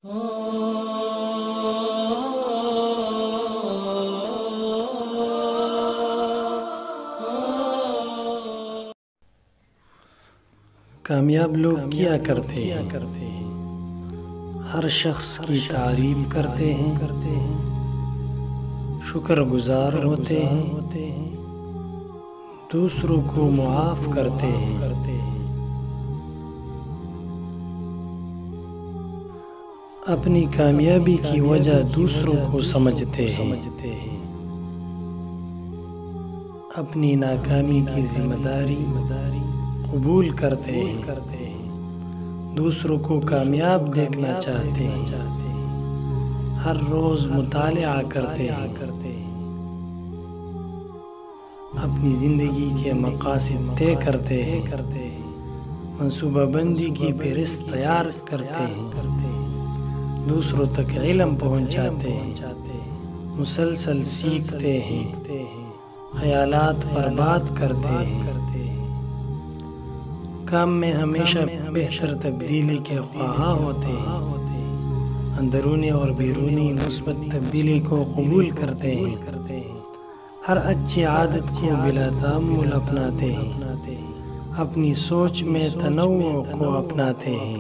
کامیاب لوگ کیا کرتے ہیں، ہر شخص کی تعریف کرتے ہیں، شکر گزار ہوتے ہیں، دوسروں کو معاف کرتے ہیں، اپنی کامیابی کی وجہ دوسروں کو سمجھتے ہیں، اپنی ناکامی کی ذمہ داری قبول کرتے ہیں، دوسروں کو کامیاب دیکھنا چاہتے ہیں، ہر روز مطالعہ کرتے ہیں، اپنی زندگی کے مقاصد طے کرتے ہیں، منصوبہ بندی کی فہرست تیار کرتے ہیں، دوسروں تک علم پہنچاتے ہیں، مسلسل سیکھتے ہیں، خیالات پر بات کرتے ہیں، کام میں ہمیشہ بہتر تبدیلی کے خواہاں ہوتے ہیں، اندرونی اور بیرونی مثبت تبدیلی کو قبول کرتے ہیں، ہر اچھی عادت کو بلا تأمل اپناتے ہیں، اپنی سوچ میں تنوع کو اپناتے ہیں،